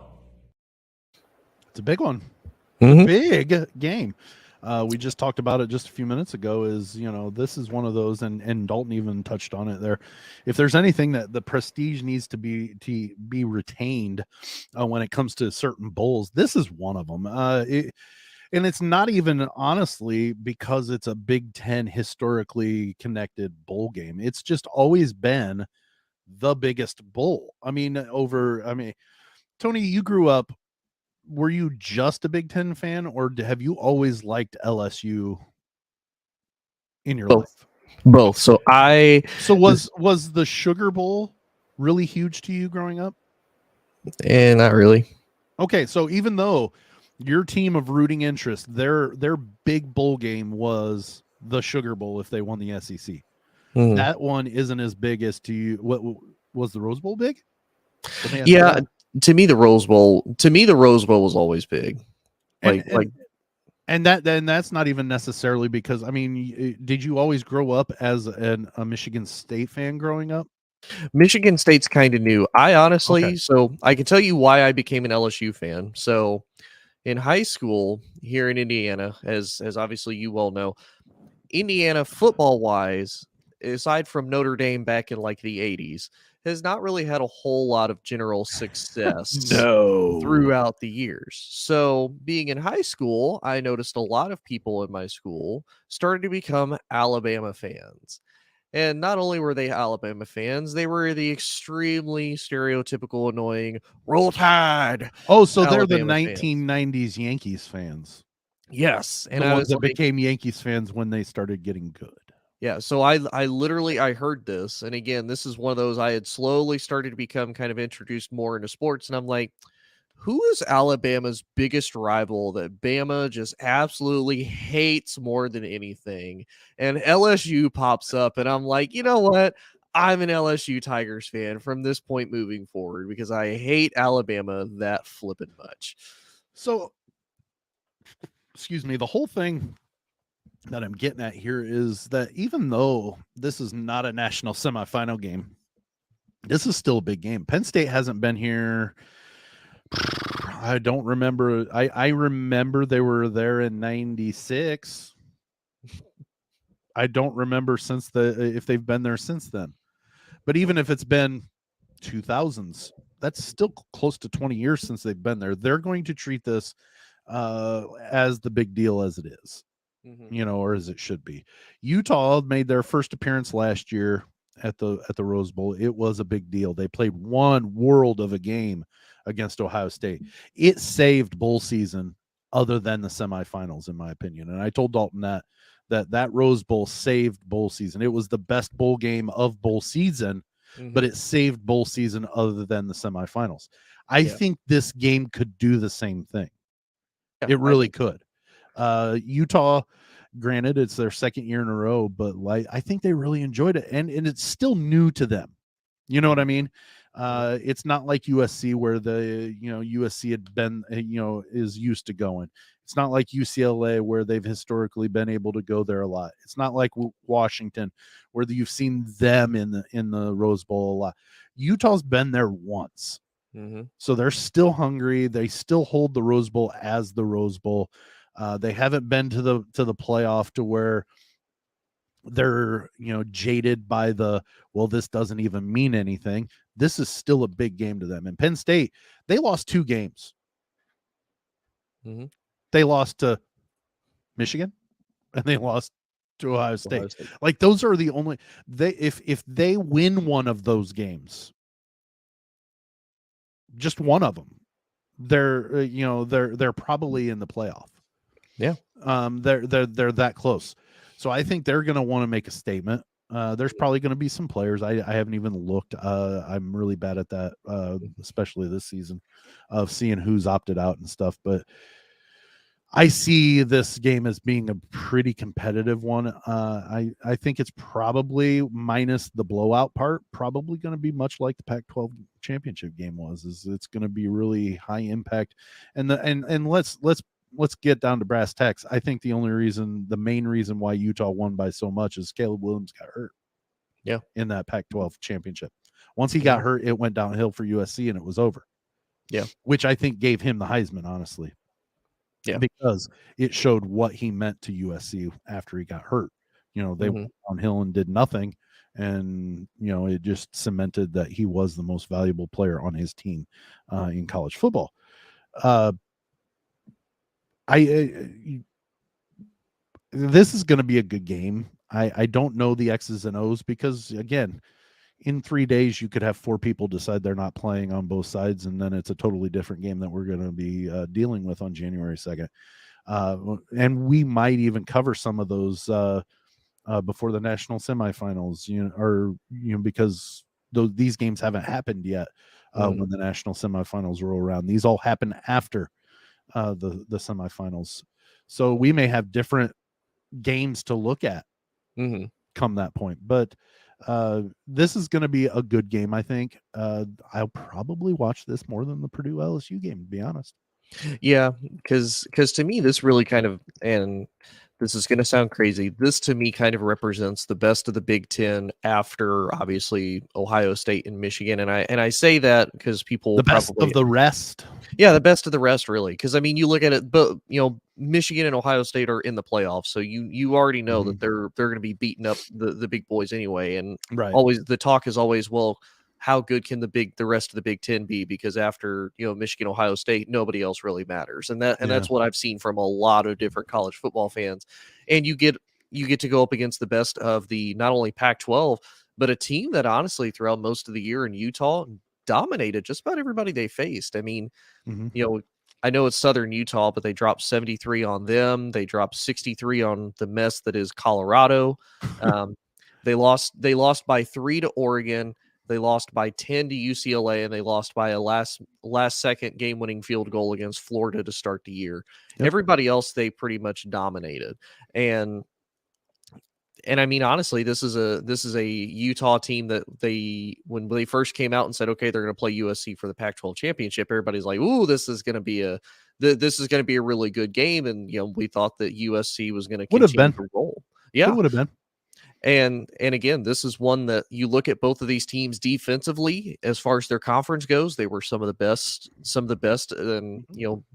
It's a big one. Mhm. Big game. We just talked about it just a few minutes ago. This is one of those, and Dalton even touched on it there. If there's anything that the prestige needs to be retained when it comes to certain bowls, this is one of them. And it's not even honestly because it's a Big Ten historically connected bowl game. It's just always been the biggest bowl. Tony, you grew up. Were you just a Big Ten fan, or have you always liked LSU in your life? Both. So was the Sugar Bowl really huge to you growing up? Not really. Okay, so even though your team of rooting interest, their big bowl game was the Sugar Bowl if they won the SEC. Mhm. That one isn't as big as to you. What was the Rose Bowl big? Yeah. To me, the Rose Bowl was always big. And that's not even necessarily because, did you always grow up as a Michigan State fan growing up? Michigan State's kind of new. I honestly, Okay. So I can tell you why I became an LSU fan. So in high school here in Indiana, as obviously you well know, Indiana football wise, aside from Notre Dame back in like the 80s, has not really had a whole lot of general success throughout the years. So being in high school, I noticed a lot of people in my school started to become Alabama fans. And not only were they Alabama fans, they were the extremely stereotypical, annoying Roll Tide. Oh, so they're the Alabama fans. 1990s Yankees fans. Yes. And The I ones was that like, became Yankees fans when they started getting good. yeah, so I literally heard this, and again, this is one of those I had slowly started to become kind of introduced more into sports, and I'm like, who is Alabama's biggest rival that Bama just absolutely hates more than anything? And LSU pops up, and I'm like, you know what? I'm an LSU Tigers fan from this point moving forward because I hate Alabama that flippin' much. So, excuse me, the whole thing that I'm getting at here is that even though this is not a national semifinal game, this is still a big game. Penn State hasn't been here. I don't remember. I remember they were there in 96. I don't remember if they've been there since then. But even if it's been 2000s, that's still close to 20 years since they've been there. They're going to treat this as the big deal as it is. Or as it should be. Utah made their first appearance last year. at the Rose Bowl. It was a big deal. They played one world of a game against Ohio State. It saved bowl season other than the semifinals, in my opinion. And I told Dalton that Rose Bowl saved bowl season. It was the best bowl game of bowl season, but it saved bowl season other than the semifinals. I think this game could do the same thing. It really could. Utah, granted, it's their second year in a row, but I think they really enjoyed it, and it's still new to them. You know what I mean? It's not like USC where USC had been, is used to going. It's not like UCLA where they've historically been able to go there a lot. It's not like Washington where you've seen them in the Rose Bowl a lot. Utah's been there once. So they're still hungry. They still hold the Rose Bowl as the Rose Bowl. They haven't been to the playoff to where they're jaded by this doesn't even mean anything. This is still a big game to them. And Penn State, they lost 2 games. They lost to Michigan and they lost to Ohio State. Like those are the only if they win one of those games, just one of them, they're probably in the playoff. Yeah. They're that close. So I think they're going to want to make a statement. There's probably going to be some players. I haven't even looked. I'm really bad at that, especially this season, of seeing who's opted out and stuff. But I see this game as being a pretty competitive one. I think it's probably, minus the blowout part, probably going to be much like the Pac-12 championship game was. It's going to be really high impact. And let's get down to brass tacks. I think the main reason why Utah won by so much is Caleb Williams got hurt. Yeah. In that Pac-12 championship. Once he got hurt, it went downhill for USC and it was over. Yeah. Which I think gave him the Heisman, honestly. Yeah. Because it showed what he meant to USC after he got hurt. They went downhill and did nothing. And, it just cemented that he was the most valuable player on his team in college football. This is going to be a good game. I don't know the X's and O's because, again, in 3 days you could have 4 people decide they're not playing on both sides, and then it's a totally different game that we're going to be dealing with on January 2nd. And we might even cover some of those before the national semifinals, because these games haven't happened yet when the national semifinals roll around. These all happen after the semifinals, so we may have different games to look at come that point. But this is going to be a good game. I think I'll probably watch this more than the Purdue LSU game, to be honest. Yeah, because to me this really kind of, and this is going to sound crazy, this to me kind of represents the best of the Big Ten after obviously Ohio State and Michigan, and I say that because people the best of the rest. Yeah, the best of the rest, really, because I mean you look at it, but Michigan and Ohio State are in the playoffs, so you already know that they're going to be beating up the big boys anyway, and always the talk is always, well, how good can the rest of the Big Ten be? Because after Michigan, Ohio State, nobody else really matters, and that's what I've seen from a lot of different college football fans. And you get to go up against the best of the not only Pac-12, but a team that honestly throughout most of the year in Utah dominated just about everybody they faced. I mean, I know it's Southern Utah, but they dropped 73 on them. They dropped 63 on the mess that is Colorado. They lost by 3 to Oregon. They lost by 10 to UCLA, and they lost by a last second game-winning field goal against Florida to start the year. Yep. Everybody else they pretty much dominated. And I mean, honestly, this is a Utah team that when they first came out and said, okay, they're going to play USC for the Pac-12 championship, everybody's like, ooh, this is going to be a really good game. And we thought that USC was going to continue to roll. Yeah, it would have been. And again, this is one that you look at both of these teams defensively, as far as their conference goes, they were some of the best, and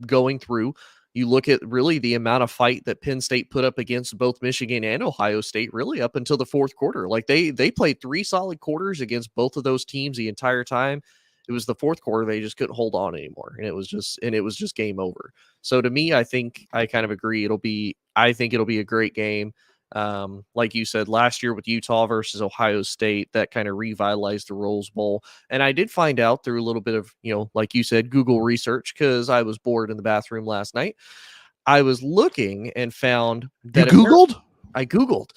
going through. You look at really the amount of fight that Penn State put up against both Michigan and Ohio State, really up until the fourth quarter. Like they played 3 solid quarters against both of those teams the entire time. It was the fourth quarter they just couldn't hold on anymore, and it was just game over. So to me, I think I kind of agree. I think it'll be a great game. Like you said, last year with Utah versus Ohio State, that kind of revitalized the Rose Bowl. And I did find out through a little bit of, like you said, Google research, because I was bored in the bathroom last night. I was looking and found that I Googled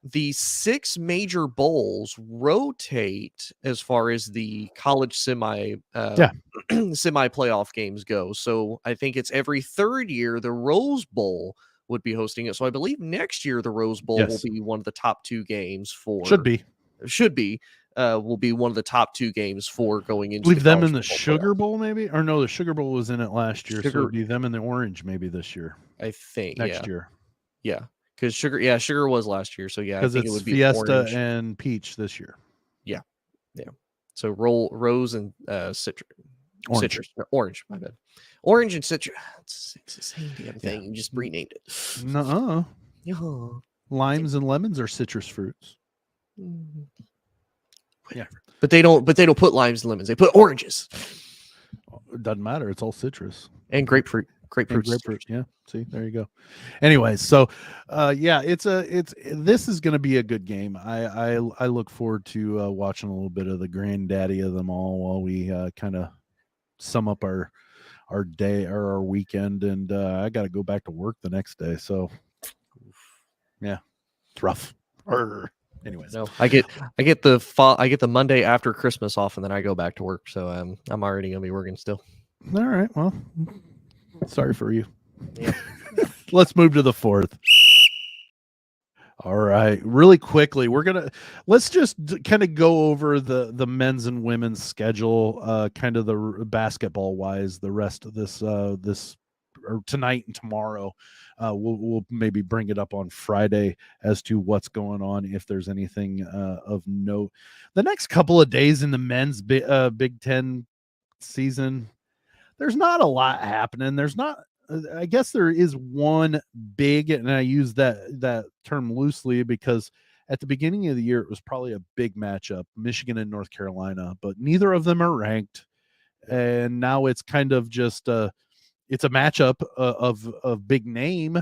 the 6 major bowls rotate as far as the college semi playoff games go. So I think it's every third year the Rose Bowl would be hosting it. So I believe next year the Rose Bowl will be one of the top 2 games for will be one of the top 2 games for going into. Leave them in the Sugar Bowl, maybe, or no, the Sugar Bowl was in it last year, so it'd be them in the Orange maybe this year. I think next year. Yeah, because Sugar was last year, so yeah, I think it would be Fiesta Orange and Peach this year. Yeah. So Rose and Orange. My bad. Orange and citrus. It's the same damn thing. You just renamed it. No. Limes and lemons are citrus fruits. Yeah, but they don't put limes and lemons. They put oranges. It doesn't matter. It's all citrus and grapefruit. Grapefruit. Yeah. See, there you go. Anyways, so this is going to be a good game. I look forward to watching a little bit of the granddaddy of them all while we kind of sum up our day or our weekend, and I got to go back to work the next day. So yeah, it's rough. Anyways, no, I get the Monday after Christmas off, and then I go back to work. So I'm already gonna be working still. All right. Well, sorry for you. Yeah. Let's move to the 4th. All right, really quickly, let's just kind of go over the men's and women's schedule, kind of the basketball wise. The rest of this or tonight and tomorrow, we'll maybe bring it up on Friday as to what's going on, if there's anything of note. The next couple of days in the men's Big Ten season, there's not a lot happening. There's not. I guess there is one big, and I use that term loosely because at the beginning of the year, it was probably a big matchup, Michigan and North Carolina, but neither of them are ranked. And now it's kind of just it's a matchup of big name,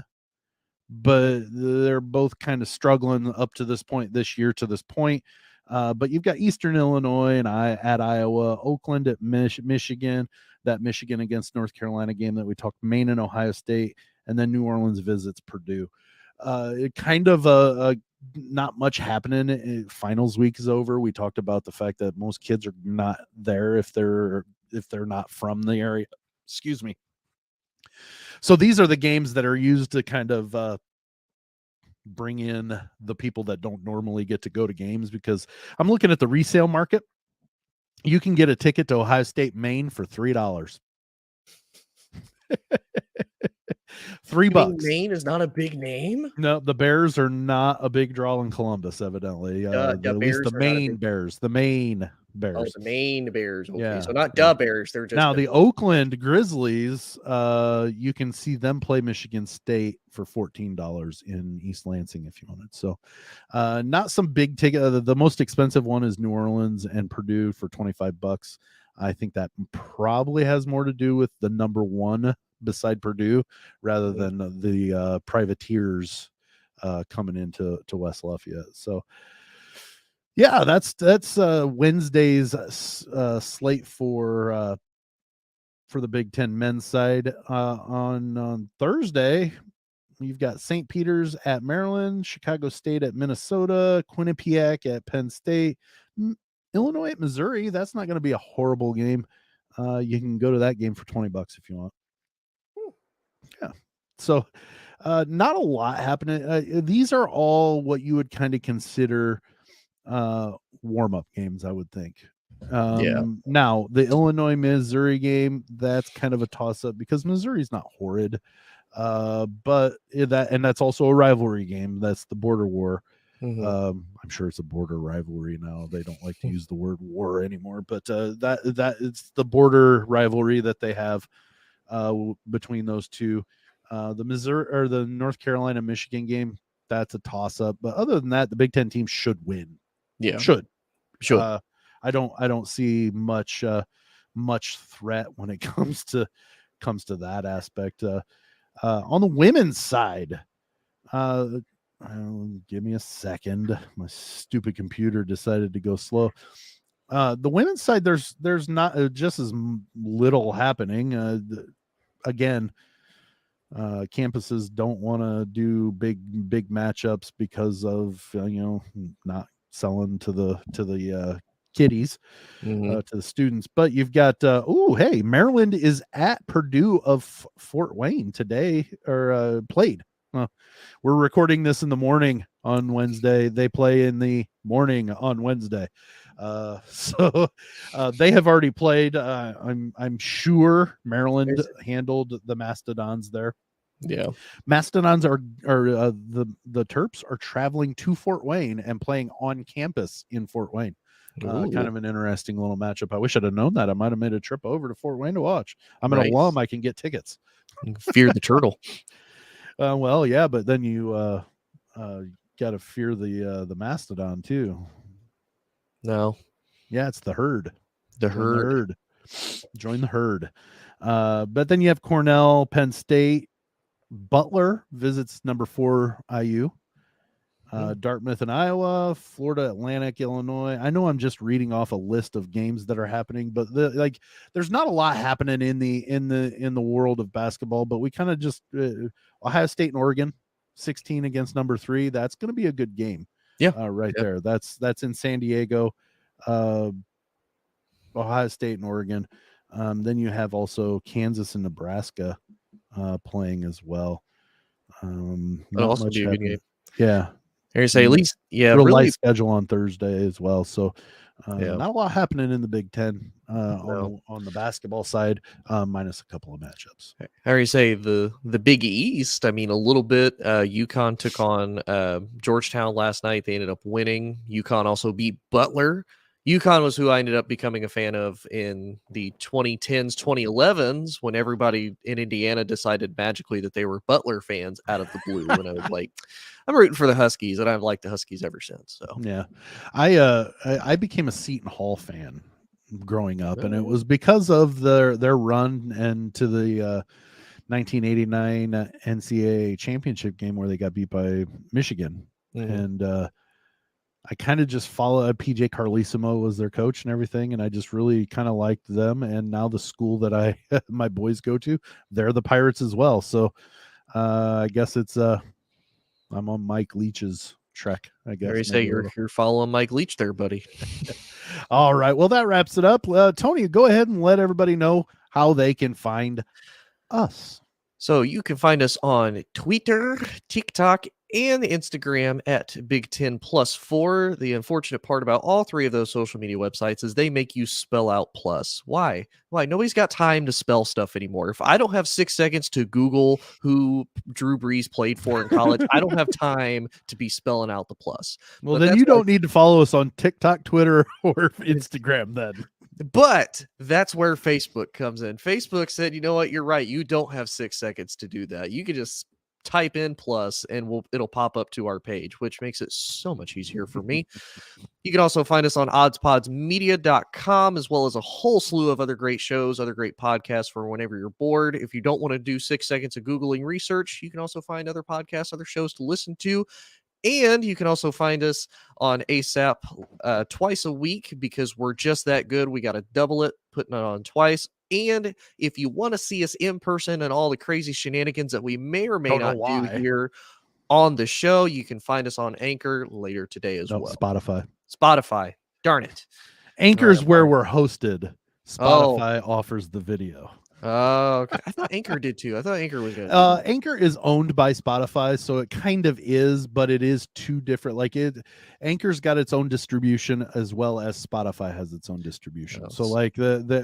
but they're both kind of struggling up to this point this year to this point. But you've got Eastern Illinois and at Iowa, Oakland at Michigan, that Michigan against North Carolina game that we talked, Maine and Ohio State, and then New Orleans visits Purdue. It kind of not much happening. Finals week is over. We talked about the fact that most kids are not there if they're not from the area. Excuse me. So these are the games that are used to kind of bring in the people that don't normally get to go to games, because I'm looking at the resale market. You can get a ticket to Ohio State, Maine for $3. $3. Maine is not a big name. No, the Bears are not a big draw in Columbus, evidently. At least the Maine Bears. The Maine Bears. Oh, the Maine Bears. Okay. Yeah. So not the Bears. They're just now the Oakland Grizzlies. You can see them play Michigan State for $14 in East Lansing if you wanted. So, not some big ticket. The most expensive one is New Orleans and Purdue for $25. I think that probably has more to do with the number one beside Purdue rather than the privateers coming into West Lafayette. So. Yeah, that's Wednesday's slate for the Big Ten men's side. On Thursday, you've got St. Peter's at Maryland, Chicago State at Minnesota, Quinnipiac at Penn State, Illinois at Missouri. That's not going to be a horrible game. You can go to that game for $20 if you want. Yeah. So not a lot happening. These are all what you would kind of consider warm-up games, I would think. Now the Illinois Missouri game, that's kind of a toss-up because Missouri's not horrid, but that's also a rivalry game. That's the border war. I'm sure it's a border rivalry now. They don't like to use the word war anymore, but that it's the border rivalry that they have between those two. The Missouri or the North Carolina Michigan game, that's a toss-up, but other than that, the Big Ten teams should win. Yeah, should. I don't see much threat when it comes to that aspect. On the women's side, Give me a second. My stupid computer decided to go slow. The women's side, there's not just as little happening. Again, campuses don't want to do big matchups because of not selling to the kiddies, to the students. But you've got hey, Maryland is at Purdue of Fort Wayne today, or played. We're recording this in the morning on Wednesday. They play in the morning on Wednesday. So they have already played. I'm sure Maryland handled the Mastodons there. Yeah, Mastodons are the Terps are traveling to Fort Wayne and playing on campus in Fort Wayne. Kind of an interesting little matchup. I wish I'd have known that. I might have made a trip over to Fort Wayne to watch. I'm an alum. I can get tickets. Fear the turtle. Well, yeah, but then you got to fear the Mastodon too. No. Yeah, it's the herd. The herd. Join the herd. But then you have Cornell, Penn State. Butler visits number 4 IU. Dartmouth and Iowa, Florida Atlantic, Illinois. I know I'm just reading off a list of games that are happening, but there's not a lot happening in the world of basketball. But we kind of just Ohio State and Oregon, 16 against number 3. That's going to be a good game. Yeah, there. That's in San Diego. Ohio State and Oregon. Then you have also Kansas and Nebraska playing as well. That'll also be a good game. Yeah. Here say at least, real really light schedule on Thursday as well. So not a lot happening in the Big Ten on the basketball side, minus a couple of matchups. How do you say the Big East? I mean, a little bit. UConn took on Georgetown last night. They ended up winning. UConn also beat Butler. UConn was who I ended up becoming a fan of in the 2010s, 2011s, when everybody in Indiana decided magically that they were Butler fans out of the blue. And I was like, I'm rooting for the Huskies, and I've liked the Huskies ever since. So yeah, I became a Seton Hall fan growing up, and it was because of their run and to the 1989 NCAA championship game where they got beat by Michigan, and I kind of just followed. PJ Carlesimo was their coach and everything, and I just really kind of liked them. And now the school that my boys go to, they're the Pirates as well. So I guess it's I'm on Mike Leach's trek. I guess you say you're following Mike Leach there, buddy. All right. Well, that wraps it up. Tony, go ahead and let everybody know how they can find us. So you can find us on Twitter, TikTok, and Instagram at Big 10+4. The unfortunate part about all 3 of those social media websites is they make you spell out plus. Why? Nobody's got time to spell stuff anymore. If I don't have 6 seconds to Google who Drew Brees played for in college, I don't have time to be spelling out the plus. Well, then you don't need to follow us on TikTok, Twitter, or Instagram then. But that's where Facebook comes in. Facebook said, you know what? You're right. You don't have 6 seconds to do that. You can just type in plus and it'll pop up to our page, which makes it so much easier for me. You can also find us on oddspodsmedia.com, as well as a whole slew of other great shows, other great podcasts for whenever you're bored. If you don't want to do 6 seconds of Googling research, you can also find other podcasts, other shows to listen to. And you can also find us on ASAP twice a week, because we're just that good. We got to double it, putting it on twice. And if you want to see us in person and all the crazy shenanigans that we may or may not do here on the show, you can find us on Anchor later today as well. Spotify. Darn it. Anchor is where we're hosted. Spotify offers the video. Oh, okay. I thought Anchor did too. I thought Anchor was good. Anchor is owned by Spotify, so it kind of is, but it is two different. Anchor's got its own distribution as well as Spotify has its own distribution. Oh, so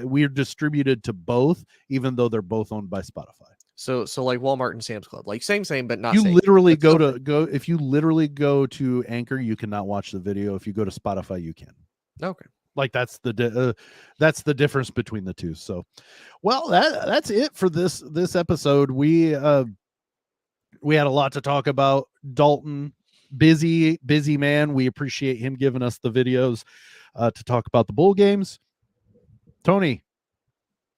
we're distributed to both, even though they're both owned by Spotify. So like Walmart and Sam's Club, like same, but not. You same. literally if you literally go to Anchor, you cannot watch the video. If you go to Spotify, you can. Okay. That's the difference between the two. So, well, that's it for this episode. We had a lot to talk about. Dalton, busy man. We appreciate him giving us the videos to talk about the bowl games. Tony,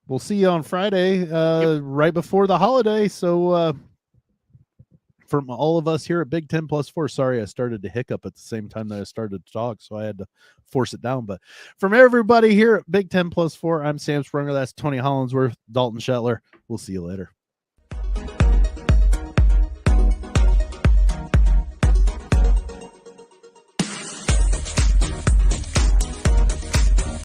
we'll see you on Friday, right before the holiday. So, from all of us here at Big 10+4, sorry, I started to hiccup at the same time that I started to talk, so I had to force it down. But from everybody here at Big 10+4, I'm Sam Sprunger. That's Tony Hollinsworth, Dalton Shetler. We'll see you later.